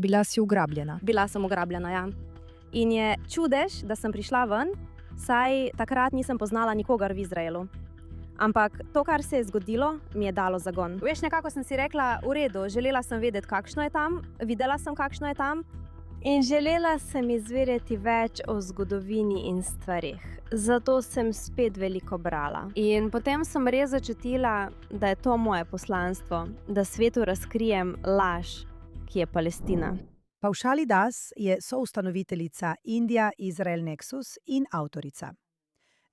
Bila si ugrabljena. Bila sem ugrabljena, ja. In je čudež, da sem prišla ven, saj takrat nisem poznala nikogar v Izraelu. Ampak to, kar se je zgodilo, mi je dalo zagon. Veš, nekako sem si rekla, v redu, želela sem vedeti, kakšno je tam, videla sem, kakšno je tam. In želela sem izvedeti več o zgodovini in stvarih. Zato sem spet veliko brala. In potem sem res začutila, da je to moje poslanstvo, da svetu razkrijem laž, ki je Palestina. Pavšali Das je soustanoviteljica India Israel Nexus in avtorica.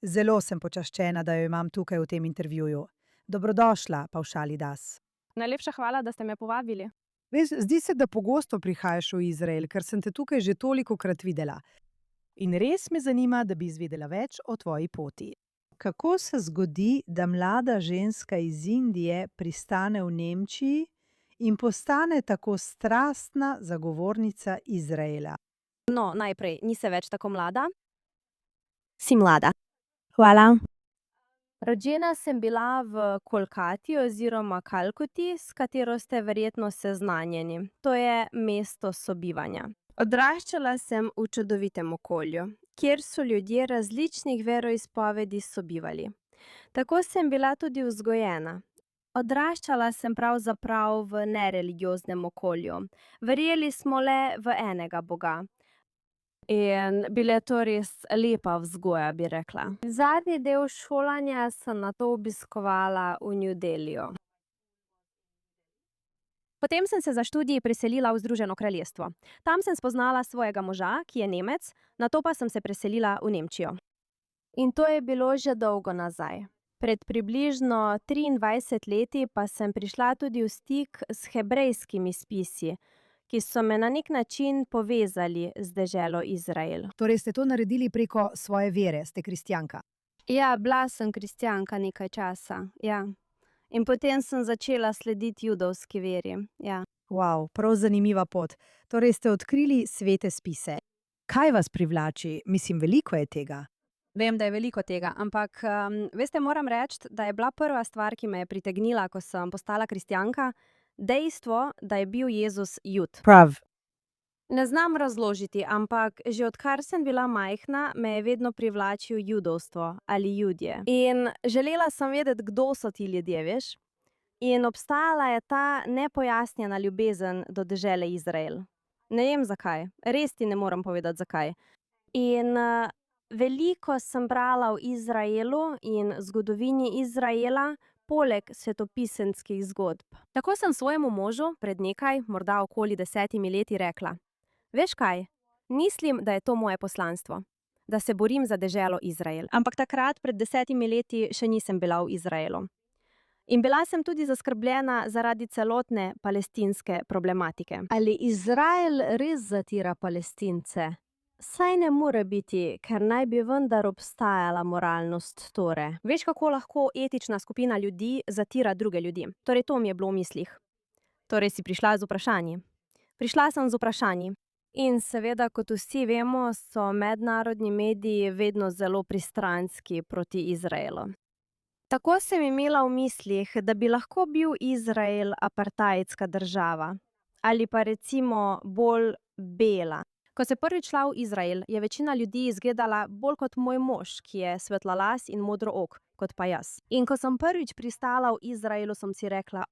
Zelo sem počaščena, da jo imam tukaj v tem intervjuju. Dobrodošla, Pavšali Das. Najlepša hvala, da ste me povabili. Veš, zdi se, da pogosto prihajaš v Izrael, ker sem te tukaj že tolikokrat videla. In res me zanima, da bi izvedela več o tvoji poti. Kako se zgodi, da mlada ženska iz Indije pristane v Nemčiji in postane tako strastna zagovornica Izraela? No, najprej, nisi več tako mlada? Si mlada. Hvala. Rođena sem bila v Kolkati oziroma Kalkuti, s katero ste verjetno seznanjeni. To je mesto sobivanja. Odraščala sem v čudovitem okolju, kjer so ljudje različnih veroizpovedi sobivali. Tako sem bila tudi vzgojena. Odraščala sem pravzaprav v nereligioznem okolju. Verjeli smo le v enega Boga. In bila je to res lepa vzgoja, bi rekla. Zadnji del šolanja sem nato obiskovala v New Delhiju. Potem sem se za študij preselila v Združeno kraljestvo. Tam sem spoznala svojega moža, ki je Nemec, nato pa sem se preselila v Nemčijo. In to je bilo že dolgo nazaj. Pred približno 23 leti pa sem prišla tudi v stik s hebrejskimi spisi, ki so me na nek način povezali z deželo Izrael. Torej ste to naredili preko svoje vere, ste kristjanka. Ja, bila sem kristjanka nekaj časa, ja. In potem sem začela slediti judovski veri, ja. Wow, prav zanimiva pot. Torej ste odkrili svete spise. Kaj vas privlači? Mislim, veliko je tega. Vem, da je veliko tega, ampak veste, moram reči, da je bila prva stvar, ki me je pritegnila, ko sem postala kristjanka, dejstvo, da je bil Jezus Jud. Prav. Ne znam razložiti, ampak že odkar sem bila majhna, me je vedno privlačil judovstvo ali Judje. In želela sem vedeti, kdo so ti ljudje, veš? In obstajala je ta nepojasnjena ljubezen do dežele Izrael. Ne vem zakaj, res ti ne morem povedati zakaj. In veliko sem brala o Izraelu in zgodovini Izraela, poleg svetopisemskih zgodb. Tako sem svojemu možu pred nekaj, morda okoli 10 leti rekla: veš kaj, mislim, da je to moje poslanstvo, da se borim za deželo Izrael. Ampak takrat, pred 10 leti, še nisem bila v Izraelu. In bila sem tudi zaskrbljena zaradi celotne palestinske problematike. Ali Izrael res zatira Palestince? Saj ne more biti, ker naj bi vendar obstajala moralnost tore. Veš, kako lahko etična skupina ljudi zatira druge ljudi? Torej, to mi je bilo v mislih. Torej, si prišla z vprašanji. Prišla sem z vprašanji. In seveda, kot vsi vemo, so mednarodni mediji vedno zelo pristranski proti Izraelu. Tako sem imela v mislih, da bi lahko bil Izrael apartheidska država. Ali pa recimo bolj bela. Ko sem prvič šla v Izrael, je večina ljudi izgledala bolj kot moj mož, ki je svetlolas in modrook, kot pa jaz. In ko sem prvič pristala v Izraelu, sem si rekla: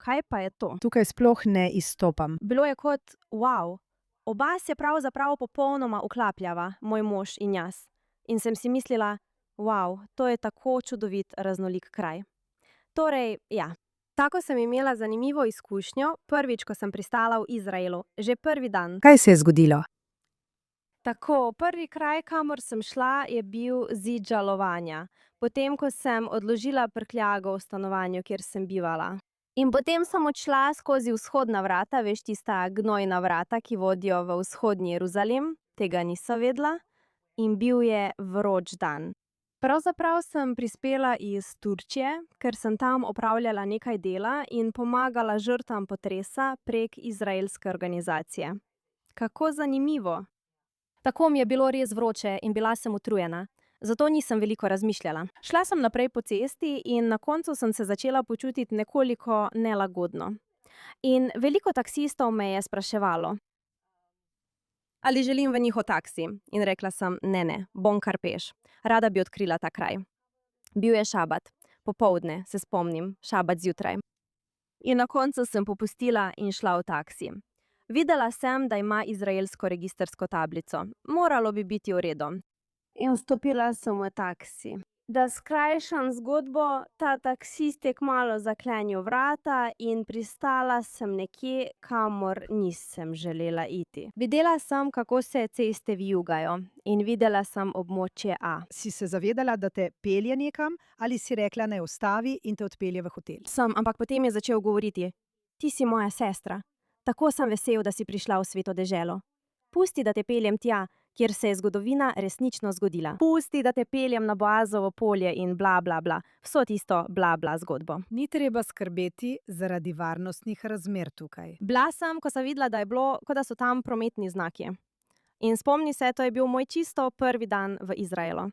kaj pa je to? Tukaj sploh ne izstopam. Bilo je kot, wow, oba se pravzaprav popolnoma uklapljava, moj mož in jaz. In sem si mislila: wow, to je tako čudovit, raznolik kraj. Torej, ja. Tako sem imela zanimivo izkušnjo, prvič, ko sem pristala v Izraelu, že prvi dan. Kaj se je zgodilo? Tako, prvi kraj, kamor sem šla, je bil zid žalovanja. Potem, ko sem odložila prtljago v stanovanju, kjer sem bivala. In potem sem odšla skozi vzhodna vrata, veš, tista gnojna vrata, ki vodijo v vzhodni Jeruzalem, tega nisem vedela, in bil je vroč dan. Pravzaprav sem prispela iz Turčije, ker sem tam opravljala nekaj dela in pomagala žrtvam potresa prek izraelske organizacije. Kako zanimivo! Tako mi je bilo res vroče in bila sem utrujena. Zato nisem veliko razmišljala. Šla sem naprej po cesti in na koncu sem se začela počutiti nekoliko nelagodno. In veliko taksistov me je spraševalo, ali želim v njihov taksi. In rekla sem, ne, bom kar peš. Rada bi odkrila ta kraj. Bil je šabat, popoldne, se spomnim, šabat zjutraj. In na koncu sem popustila in šla v taksi. Videla sem, da ima izraelsko registrsko tablico. Moralo bi biti v redu. In vstopila sem v taksi. Da skrajšam zgodbo, ta taksist je kmalu zaklenil vrata in pristala sem nekje, kamor nisem želela iti. Videla sem, kako se ceste vijugajo in videla sem območje A. Si se zavedala, da te pelje nekam, ali si rekla, naj ustavi in te odpelje v hotel? Sem, ampak potem je začel govoriti. Ti si moja sestra. Tako sem vesel, da si prišla v sveto deželo. Pusti, da te peljem tja, kjer se je zgodovina resnično zgodila. Pusti, da te peljem na Boazovo polje in bla, bla, bla. Vso tisto bla, bla zgodbo. Ni treba skrbeti zaradi varnostnih razmer tukaj. Bila sem, ko sem videla, da je bilo, kot da so tam prometni znaki. In spomni se, to je bil moj čisto prvi dan v Izraelu.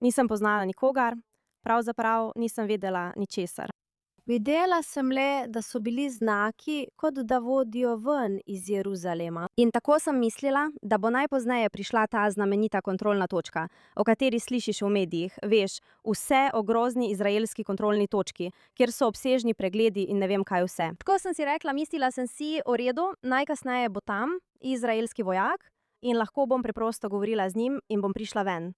Nisem poznala nikogar, pravzaprav nisem vedela ničesar. Videla sem le, da so bili znaki, kot da vodijo ven iz Jeruzalema. In tako sem mislila, da bo najpozneje prišla ta znamenita kontrolna točka, o kateri slišiš v medijih, veš, vse o grozni izraelski kontrolni točki, kjer so obsežni pregledi in ne vem kaj vse. Tako sem si rekla, mislila sem si, v redu, najkasneje bo tam izraelski vojak in lahko bom preprosto govorila z njim in bom prišla ven.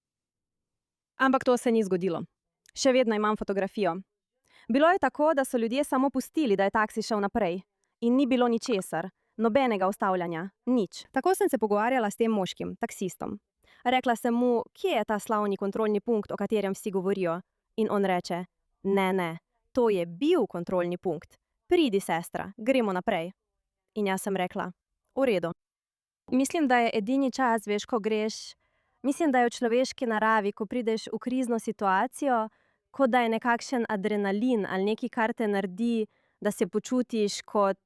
Ampak to se ni zgodilo. Še vedno imam fotografijo. Bilo je tako, da so ljudje samo pustili, da je taksi šel naprej. In ni bilo ničesar, nobenega ustavljanja, nič. Tako sem se pogovarjala s tem moškim, taksistom. Rekla sem mu, kje je ta slavni kontrolni punkt, o katerem vsi govorijo. In on reče, ne, to je bil kontrolni punkt. Pridi, sestra, gremo naprej. In jaz sem rekla, v redu. Mislim, da je edini čas, veš, ko greš. Mislim, da je v človeški naravi, ko prideš v krizno situacijo, kot da je nekakšen adrenalin ali nekaj, kar te naredi, da se počutiš kot,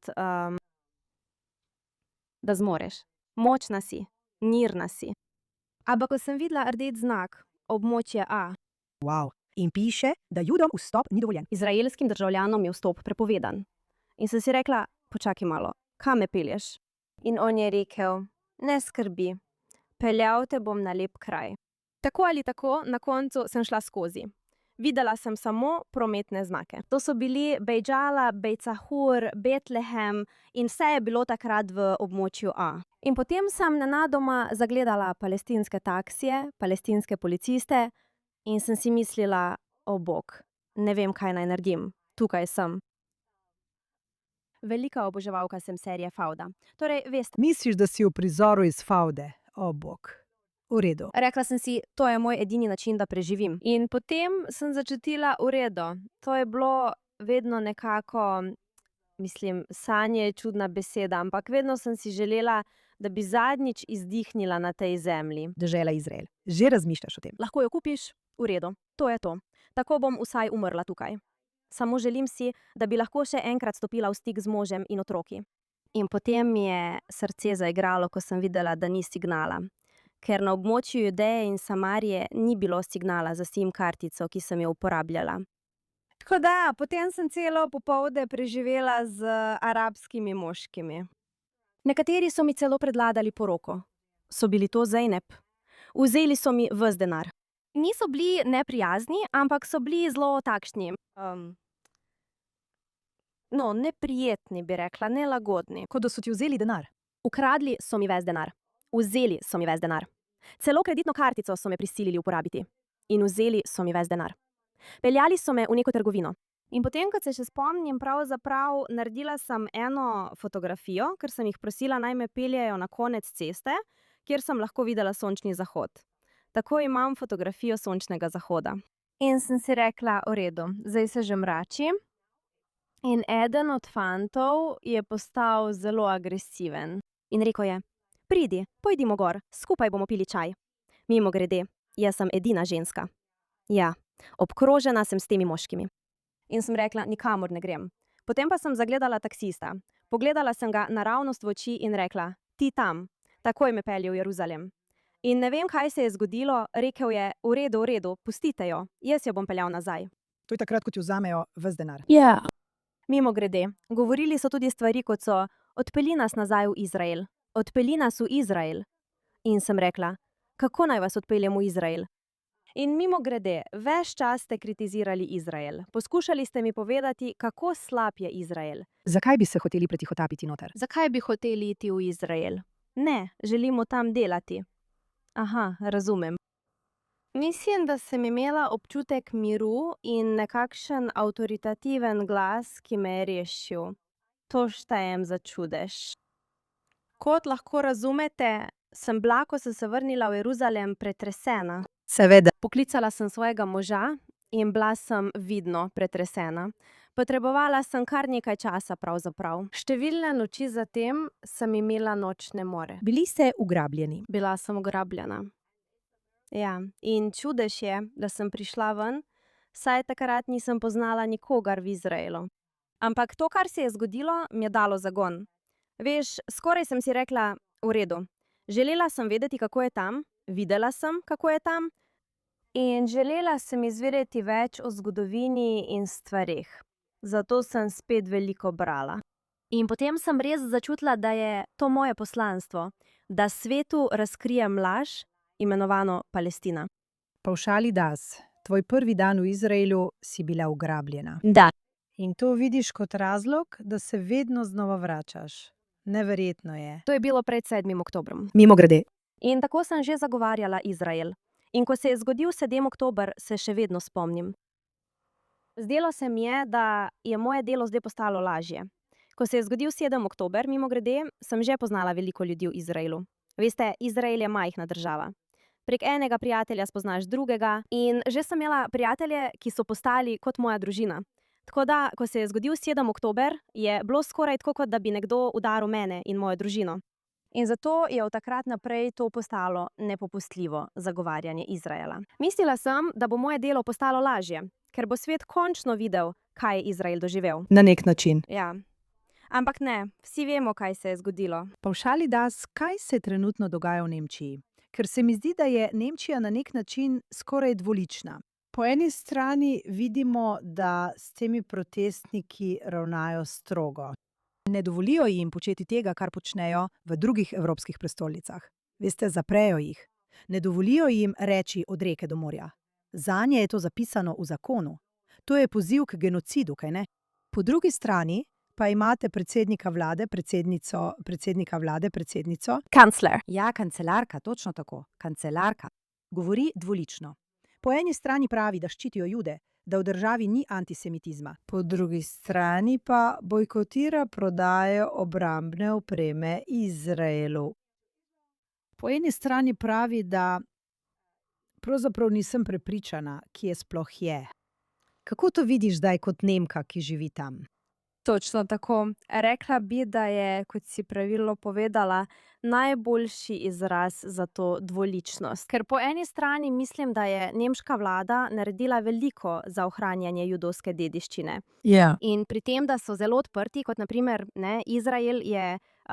da zmoreš. Močna si, mirna si. Ampak ko sem videla rdeč znak, območje A. Wow. In piše, da Judom vstop ni dovoljen. Izraelskim državljanom je vstop prepovedan. In sem si rekla, počakaj malo, kam me pelješ? In on je rekel, ne skrbi, peljal te bom na lep kraj. Tako ali tako, na koncu sem šla skozi. Videla sem samo prometne znake. To so bili Bejđala, Bejcahur, Betlehem in vse je bilo takrat v območju A. In potem sem nenadoma zagledala palestinske taksije, palestinske policiste in sem si mislila, o bog, ne vem, kaj naj naredim, tukaj sem. Velika oboževalka sem serije Fauda. Torej, veste. Misliš, da si v prizoru iz Faude? O bog. V redu. Rekla sem si, to je moj edini način, da preživim. In potem sem začutila v redu. To je bilo vedno nekako, mislim, sanje je čudna beseda, ampak vedno sem si želela, da bi zadnjič izdihnila na tej zemlji. Dežela Izrael. Že razmišljaš o tem? Lahko jo kupiš? V redu. To je to. Tako bom vsaj umrla tukaj. Samo želim si, da bi lahko še enkrat stopila v stik z možem in otroki. In potem mi je srce zaigralo, ko sem videla, da ni signala. Ker na območju Judeje in Samarije ni bilo signala za SIM kartico, ki sem jo uporabljala. Tako da, potem sem celo popoldne preživela z arabskimi moškimi. Nekateri so mi celo predlagali poroko. So bili to Zeynep. Vzeli so mi ves denar. Niso bili neprijazni, ampak so bili zelo takšni. Neprijetni bi rekla, nelagodni. Kot da so ti vzeli denar. Ukradli so mi ves denar. Vzeli so mi ves denar. Celo kreditno kartico so me prisilili uporabiti. In vzeli so mi ves denar. Peljali so me v neko trgovino. In potem, ko se še spomnim, pravzaprav naredila sem eno fotografijo, ker sem jih prosila, naj me peljejo na konec ceste, kjer sem lahko videla sončni zahod. Tako imam fotografijo sončnega zahoda. In sem si rekla, v redu, zdaj se že mrači. In eden od fantov je postal zelo agresiven. In rekel je, pridi, pojdimo gor, skupaj bomo pili čaj. Mimogrede, jaz sem edina ženska. Ja, obkrožena sem s temi moškimi. In sem rekla, nikamor ne grem. Potem pa sem zagledala taksista. Pogledala sem ga naravnost v oči in rekla, ti tam, takoj me pelje v Jeruzalem. In ne vem, kaj se je zgodilo, rekel je, v redu, pustite jo, jaz jo bom peljal nazaj. To je takrat, ko ti vzamejo ves denar. Ja. Mimogrede, govorili so tudi stvari, kot so: odpelji nas nazaj v Izrael, odpelji nas v Izrael. In sem rekla: kako naj vas odpeljem v Izrael? In mimogrede, ves čas ste kritizirali Izrael. Poskušali ste mi povedati, kako slab je Izrael. Zakaj bi se hoteli pretihotapiti noter? Zakaj bi hoteli iti v Izrael? Ne, želimo tam delati. Aha, razumem. Mislim, da sem imela občutek miru in nekakšen avtoritativen glas, ki me je rešil. To štejem za čudež. Kot lahko razumete, sem bila, ko sem se vrnila v Jeruzalem, pretresena. Seveda. Poklicala sem svojega moža in bila sem vidno pretresena. Potrebovala sem kar nekaj časa pravzaprav. Številne noči zatem sem imela nočne more. Bili ste ugrabljeni. Bila sem ugrabljena. Ja, in čudež je, da sem prišla ven, saj takrat nisem poznala nikogar v Izraelu. Ampak to, kar se je zgodilo, mi je dalo zagon. Veš, skoraj sem si rekla: v redu. Želela sem vedeti, kako je tam, videla sem, kako je tam, in želela sem izvedeti več o zgodovini in stvareh. Zato sem spet veliko brala. In potem sem res začutila, da je to moje poslanstvo, da svetu razkrijem laž, imenovano Palestina. Pavšali das, tvoj prvi dan v Izraelu si bila ugrabljena. Da. In to vidiš kot razlog, da se vedno znova vračaš. Neverjetno je. To je bilo pred 7. oktobrom. Mimogrede. In tako sem že zagovarjala Izrael. In ko se je zgodil 7. oktober, se še vedno spomnim. Zdelo se mi je, da je moje delo zdaj postalo lažje. Ko se je zgodil 7. oktober, mimogrede, sem že poznala veliko ljudi v Izraelu. Veste, Izrael je majhna država. Prek enega prijatelja spoznaš drugega in že sem imela prijatelje, ki so postali kot moja družina. Tako da, ko se je zgodil 7. oktober, je bilo skoraj tako, kot da bi nekdo udaril mene in mojo družino. In zato je od takrat naprej to postalo nepopustljivo zagovarjanje Izraela. Mislila sem, da bo moje delo postalo lažje, ker bo svet končno videl, kaj je Izrael doživel. Na nek način. Ja. Ampak ne, vsi vemo, kaj se je zgodilo. Pavšali das, kaj se trenutno dogaja v Nemčiji? Ker se mi zdi, da je Nemčija na nek način skoraj dvolična. Po eni strani vidimo, da s temi protestniki ravnajo strogo. Ne dovolijo jim početi tega, kar počnejo v drugih evropskih prestolnicah. Veste, zaprejo jih. Ne dovolijo jim reči od reke do morja. Zanje je to zapisano v zakonu. To je poziv k genocidu, kaj ne? Po drugi strani pa imate predsednika vlade, predsednico. Kancler. Ja, kancelarka, točno tako. Kancelarka. Govori dvolično. Po eni strani pravi, da ščitijo Jude, da v državi ni antisemitizma. Po drugi strani pa bojkotira prodajo obrambne opreme Izraelu. Po eni strani pravi, da pravzaprav nisem prepričana, kje sploh je. Kako to vidiš zdaj kot Nemka, ki živi tam? Točno tako. Rekla bi, da je, kot si pravilno povedala, najboljši izraz za to dvoličnost. Ker po eni strani mislim, da je nemška vlada naredila veliko za ohranjanje judovske dediščine. Ja. In pri tem, da so zelo odprti, kot naprimer,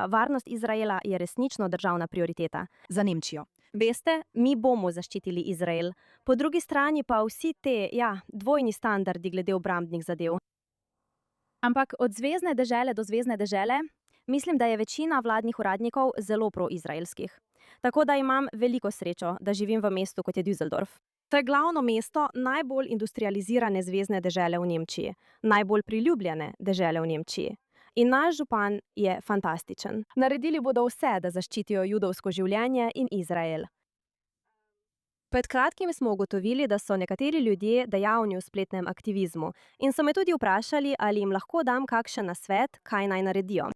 varnost Izraela je resnično državna prioriteta. Za Nemčijo. Veste, mi bomo zaščitili Izrael. Po drugi strani pa vsi te, dvojni standardi glede obrambnih zadev. Ampak od zvezne dežele do zvezne dežele, mislim, da je večina vladnih uradnikov zelo proizraelskih. Tako da imam veliko srečo, da živim v mestu, kot je Düsseldorf. To je glavno mesto najbolj industrializirane zvezne dežele v Nemčiji, najbolj priljubljene dežele v Nemčiji. In naš župan je fantastičen. Naredili bodo vse, da zaščitijo judovsko življenje in Izrael. Pred kratkim smo ugotovili, da so nekateri ljudje dejavni v spletnem aktivizmu in so me tudi vprašali, ali jim lahko dam kakšen nasvet, kaj naj naredijo.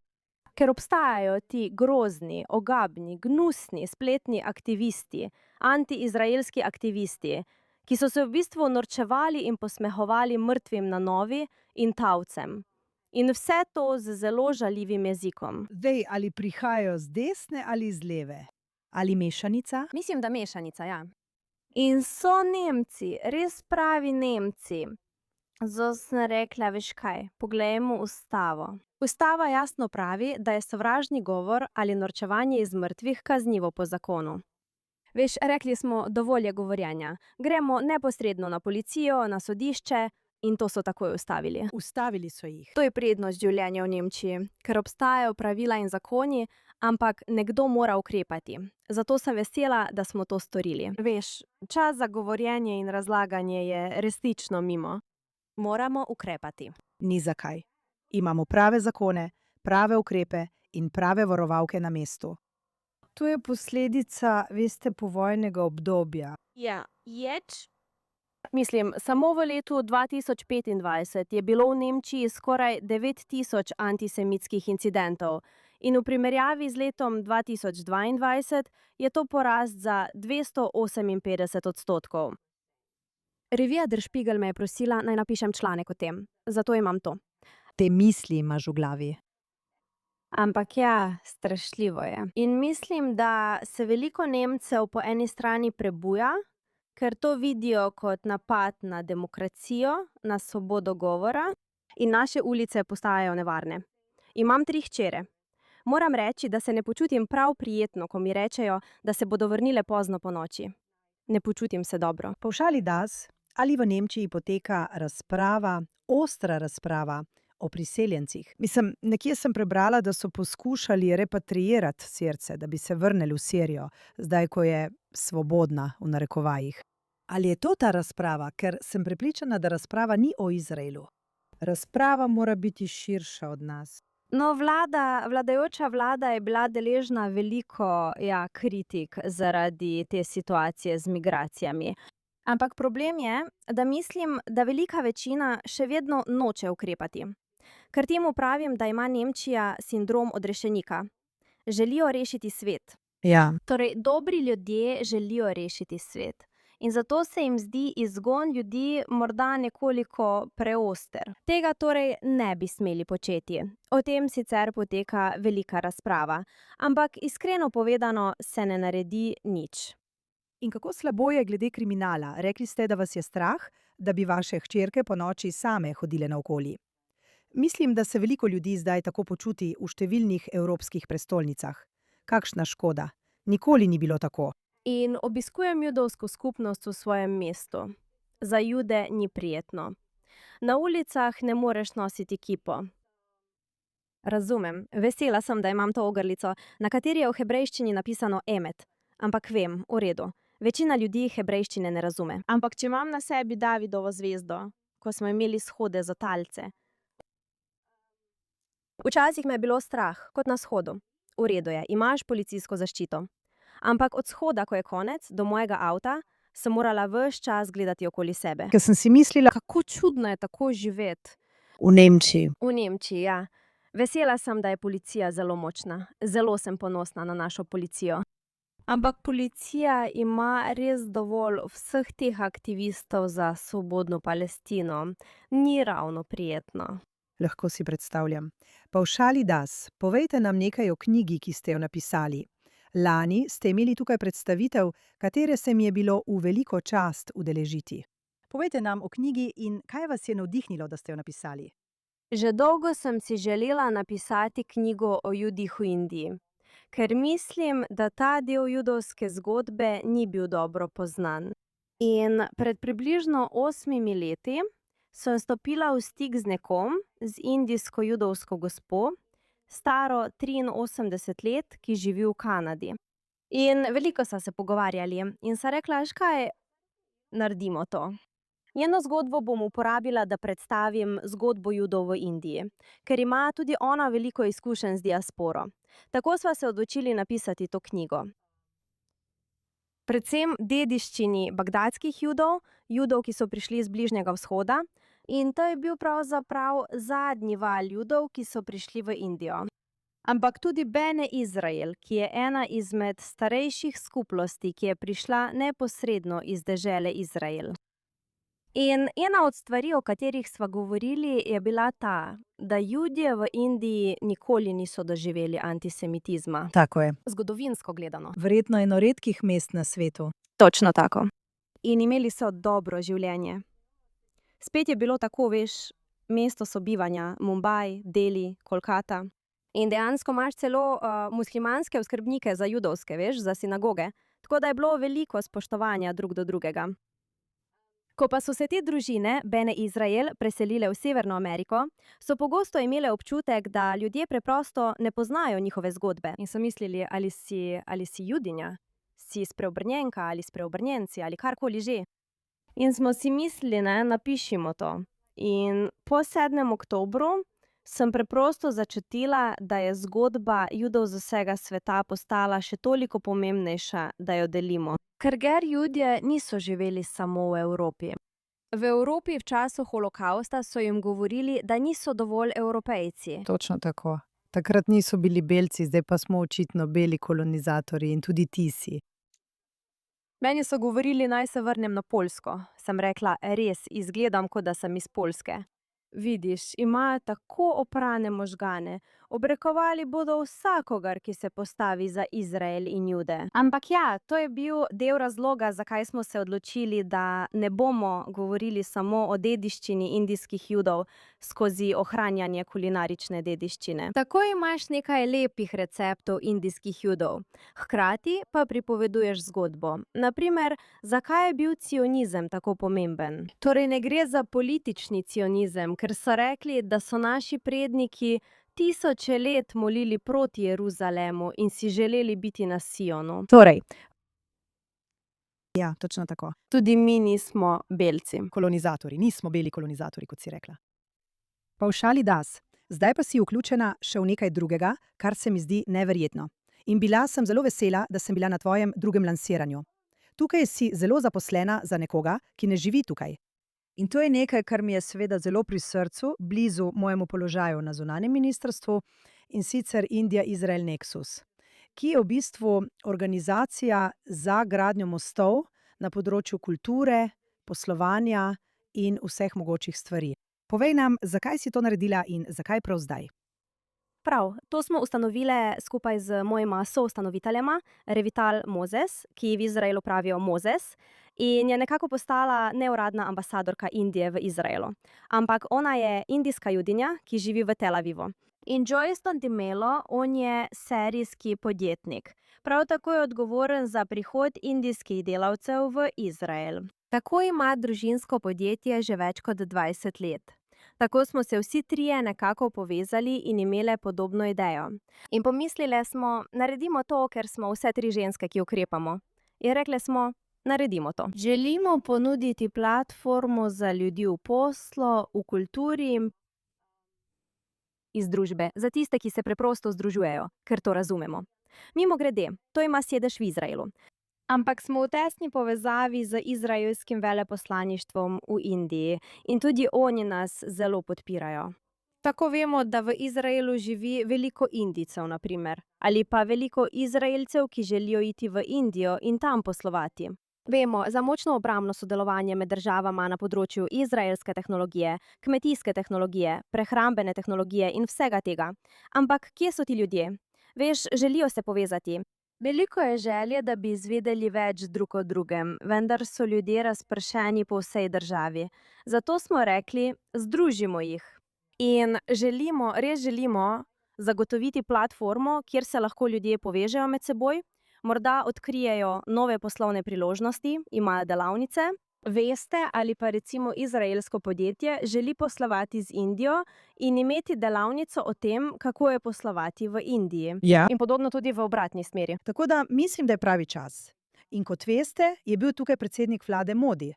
Ker obstajajo ti grozni, ogabni, gnusni spletni aktivisti, antiizraelski aktivisti, ki so se v bistvu norčevali in posmehovali mrtvim na novi in tavcem. In vse to z zelo žaljivim jezikom. Zdaj, ali prihajajo z desne ali z leve? Ali mešanica? Mislim, da mešanica, ja. In so Nemci, res pravi Nemci. Zato sem rekla, veš kaj, poglejmo ustavo. Ustava jasno pravi, da je sovražni govor ali norčevanje iz mrtvih kaznivo po zakonu. Veš, rekli smo, dovolj je govorjenja. Gremo neposredno na policijo, na sodišče In to so takoj ustavili. Ustavili so jih. To je prednost življenja v Nemčiji, ker obstajajo pravila in zakoni, ampak nekdo mora ukrepati. Zato sem vesela, da smo to storili. Veš, čas za govorjenje in razlaganje je resnično mimo. Moramo ukrepati. Ni zakaj. Imamo prave zakone, prave ukrepe in prave varovalke na mestu. To je posledica, veste, povojnega obdobja. Ja, Mislim, samo v letu 2025 je bilo v Nemčiji skoraj 9000 antisemitskih incidentov in v primerjavi z letom 2022 je to porast za 258%. Revija Der Spiegel me je prosila, naj napišem članek o tem, zato imam to. Te misli imaš v glavi. Ampak ja, strašljivo je. In mislim, da se veliko Nemcev po eni strani prebuja, ker to vidijo kot napad na demokracijo, na svobodo govora in naše ulice postajajo nevarne. Imam 3 hčere. Moram reči, da se ne počutim prav prijetno, ko mi rečejo, da se bodo vrnile pozno ponoči. Ne počutim se dobro. Pavšali das, ali v Nemčiji poteka razprava, ostra razprava o priseljencih. Mislim, nekje sem prebrala, da so poskušali repatriirati Sirce, da bi se vrnili v Sirijo, zdaj, ko je svobodna, v narekovajih. Ali je to ta razprava? Ker sem prepričana, da razprava ni o Izraelu. Razprava mora biti širša od nas. No, vladajoča vlada je bila deležna veliko kritik zaradi te situacije z migracijami. Ampak problem je, da mislim, da velika večina še vedno noče ukrepati. Ker temu pravim, da ima Nemčija sindrom odrešenika. Želijo rešiti svet. Ja. Torej, dobri ljudje želijo rešiti svet. In zato se jim zdi izgon ljudi morda nekoliko preoster. Tega torej ne bi smeli početi. O tem sicer poteka velika razprava. Ampak iskreno povedano se ne naredi nič. In kako slabo je glede kriminala? Rekli ste, da vas je strah, da bi vaše hčerke ponoči same hodile naokoli. Mislim, da se veliko ljudi zdaj tako počuti v številnih evropskih prestolnicah. Kakšna škoda. Nikoli ni bilo tako. In obiskujem judovsko skupnost v svojem mestu. Za Jude ni prijetno. Na ulicah ne moreš nositi kipo. Razumem, vesela sem, da imam to ogrlico, na kateri je v hebrejščini napisano Emet. Ampak vem, v redu, večina ljudi hebrejščine ne razume. Ampak če imam na sebi Davidovo zvezdo, ko smo imeli shode za talce. Včasih me je bilo strah, kot na shodu. V redu je, imaš policijsko zaščito. Ampak od shoda, ko je konec, do mojega avta, sem morala ves čas gledati okoli sebe. Ker sem si mislila, Kako čudno je tako živeti. v Nemčiji. V Nemčiji, ja. Vesela sem, da je policija zelo močna. Zelo sem ponosna na našo policijo. Ampak policija ima res dovolj vseh teh aktivistov za svobodno Palestino. Ni ravno prijetno. Lahko si predstavljam. Pavšali das, povejte nam nekaj o knjigi, ki ste jo napisali. Lani ste imeli tukaj predstavitev, katere se mi je bilo v veliko čast udeležiti. Povejte nam o knjigi in kaj vas je navdihnilo, da ste jo napisali. Že dolgo sem si želela napisati knjigo o Judih v Indiji, ker mislim, da ta del judovske zgodbe ni bil dobro poznan. In pred približno 8 leti sem stopila v stik z nekom, z indijsko judovsko gospo, staro 83 let, ki živi v Kanadi. In veliko sva se pogovarjali in sva rekla, kaj, naredimo to. Njeno zgodbo bom uporabila, da predstavim zgodbo Judov v Indiji, ker ima tudi ona veliko izkušenj z diasporo. Tako sva se odločili napisati to knjigo. Predvsem dediščini bagdadskih Judov, ki so prišli z Bližnjega vzhoda, in to je bil pravzaprav zadnji val Judov, ki so prišli v Indijo. Ampak tudi Bene Izrael, ki je ena izmed starejših skupnosti, ki je prišla neposredno iz dežele Izrael. In ena od stvari, o katerih sva govorili, je bila ta, da Judje v Indiji nikoli niso doživeli antisemitizma. Tako je. Zgodovinsko gledano. Verjetno eno redkih mest na svetu. Točno tako. In imeli so dobro življenje. Spet je bilo tako, veš, mesto sobivanja, Mumbai, Delhi, Kolkata. In dejansko imaš celo muslimanske oskrbnike za judovske, veš, za sinagoge. Tako da je bilo veliko spoštovanja drug do drugega. Ko pa so se te družine, Bene Izrael, preselile v Severno Ameriko, so pogosto imele občutek, da ljudje preprosto ne poznajo njihove zgodbe in so mislili, ali si judinja, si spreobrnjenka ali spreobrnjenci ali karkoli že. In smo si mislili, ne, napišimo to. In po 7. oktobru sem preprosto začutila, da je zgodba Judov z vsega sveta postala še toliko pomembnejša, da jo delimo. Ker Judje niso živeli samo v Evropi. V Evropi v času holokausta so jim govorili, da niso dovolj Evropejci. Točno tako. Takrat niso bili belci, zdaj pa smo očitno beli kolonizatorji in tudi ti si. Meni so govorili, naj se vrnem na Poljsko. Sem rekla, res, izgledam, kot da sem iz Poljske. Vidiš, imajo tako oprane možgane. Obrekovali bodo vsakogar, ki se postavi za Izrael in Jude. Ampak ja, to je bil del razloga, zakaj smo se odločili, da ne bomo govorili samo o dediščini indijskih Judov skozi ohranjanje kulinarične dediščine. Tako imaš nekaj lepih receptov indijskih Judov. Hkrati pa pripoveduješ zgodbo. Naprimer, zakaj je bil cionizem tako pomemben? Torej ne gre za politični cionizem, ker so rekli, da so naši predniki tisoče let molili proti Jeruzalemu in si želeli biti na Sionu. Torej, Ja, točno tako. tudi mi nismo belci. Kolonizatorji, nismo beli kolonizatorji, kot si rekla. Pa v šali das. Zdaj pa si vključena še v nekaj drugega, kar se mi zdi neverjetno. In bila sem zelo vesela, da sem bila na tvojem drugem lansiranju. Tukaj si zelo zaposlena za nekoga, ki ne živi tukaj. In to je nekaj, kar mi je seveda zelo pri srcu, blizu mojemu položaju na zunanjem ministrstvu, in sicer India-Izrael Nexus, ki je v bistvu organizacija za gradnjo mostov na področju kulture, poslovanja in vseh mogočih stvari. Povej nam, zakaj si to naredila in zakaj prav zdaj? Prav, to smo ustanovile skupaj z mojima soustanoviteljema, Revital Moses, ki v Izraelu pravijo Mozes, in je nekako postala neuradna ambasadorka Indije v Izraelu. Ampak ona je indijska judinja, ki živi v Tel Avivu. In Joyce Dimelo, on je serijski podjetnik. Prav tako je odgovoren za prihod indijskih delavcev v Izrael. Tako ima družinsko podjetje že več kot 20 let. Tako smo se vsi trije nekako povezali in imele podobno idejo. In pomislile smo, naredimo to, ker smo vse tri ženske, ki ukrepamo. In rekle smo, naredimo to. Želimo ponuditi platformo za ljudi v poslu, v kulturi, iz družbe, za tiste, ki se preprosto združujejo, ker to razumemo. Mimogrede, to ima sedež v Izraelu. Ampak smo v tesni povezavi z izraelskim veleposlaništvom v Indiji in tudi oni nas zelo podpirajo. Tako vemo, da v Izraelu živi veliko Indijcev, na primer, ali pa veliko Izraelcev, ki želijo iti v Indijo in tam poslovati. Vemo za močno obrambno sodelovanje med državama na področju izraelske tehnologije, kmetijske tehnologije, prehrambene tehnologije in vsega tega. Ampak kje so ti ljudje? Veš, želijo se povezati. Veliko je želje, da bi izvedeli več drug o drugem, vendar so ljudje razpršeni po vsej državi. Zato smo rekli, združimo jih. In res želimo zagotoviti platformo, kjer se lahko ljudje povežejo med seboj, morda odkrijejo nove poslovne priložnosti, imajo delavnice. Veste, ali pa recimo izraelsko podjetje želi poslovati z Indijo in imeti delavnico o tem, kako je poslovati v Indiji. Ja. In podobno tudi v obratni smeri. Tako da mislim, da je pravi čas. In kot veste, je bil tukaj predsednik vlade Modi.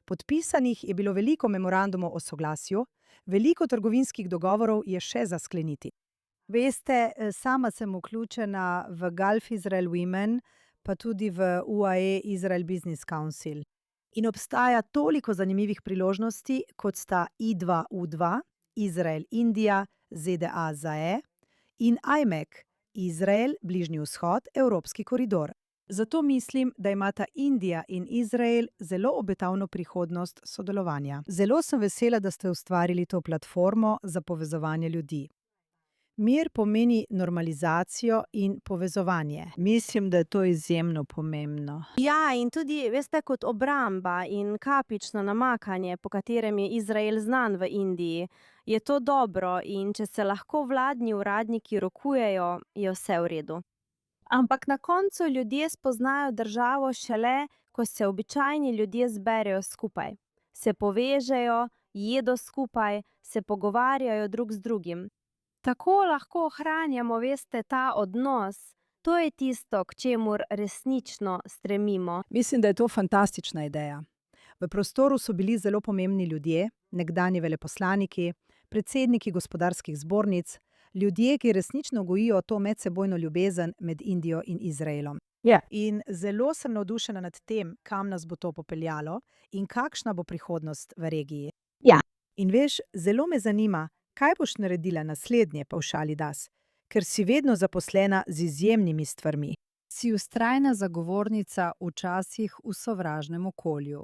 Podpisanih je bilo veliko memorandumov o soglasju, veliko trgovinskih dogovorov je še za skleniti. Veste, sama sem vključena v Gulf Israel Women, pa tudi v UAE Israel Business Council. In obstaja toliko zanimivih priložnosti, kot sta I2U2, Izrael Indija, ZDA ZAE in IMEC, Izrael, Bližnji vzhod, Evropski koridor. Zato mislim, da imata Indija in Izrael zelo obetavno prihodnost sodelovanja. Zelo sem vesela, da ste ustvarili to platformo za povezovanje ljudi. Mir pomeni normalizacijo in povezovanje. Mislim, da je to izjemno pomembno. Ja, in tudi, veste, kot obramba in kapično namakanje, po katerem je Izrael znan v Indiji, je to dobro in če se lahko vladni uradniki rokujejo, je vse v redu. Ampak na koncu ljudje spoznajo državo šele, ko se običajni ljudje zberejo skupaj. se povežejo, jedo skupaj, se pogovarjajo drug z drugim. Tako lahko ohranjamo, veste, ta odnos. To je tisto, k čemur resnično stremimo. Mislim, da je to fantastična ideja. V prostoru so bili zelo pomembni ljudje, nekdanji veleposlaniki, predsedniki gospodarskih zbornic, ljudje, ki resnično gojijo to medsebojno ljubezen med Indijo in Izraelom. Ja. In zelo sem navdušena nad tem, kam nas bo to popeljalo in kakšna bo prihodnost v regiji. Ja. In veš, zelo me zanima, kaj boš naredila naslednje, Pavšali Das, ker si vedno zaposlena z izjemnimi stvarmi. Si vztrajna zagovornica včasih v sovražnem okolju.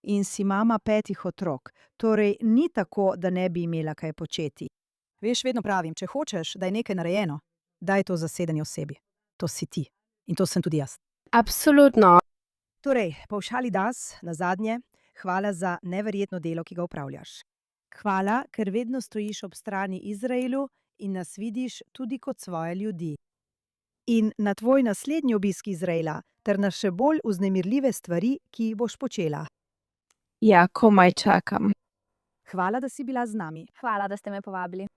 In si mama 5 otrok, torej ni tako, da ne bi imela kaj početi. Veš, vedno pravim, če hočeš, da je nekaj narejeno, daj to zasedeni osebi. To si ti. In to sem tudi jaz. Absolutno. Torej, Pavšali Das, nazadnje, hvala za neverjetno delo, ki ga opravljaš. Hvala, ker vedno stojiš ob strani Izraelu in nas vidiš tudi kot svoje ljudi. In na tvoj naslednji obisk Izraela ter na še bolj vznemirljive stvari, ki jih boš počela. Ja, komaj čakam. Hvala, da si bila z nami. Hvala, da ste me povabili.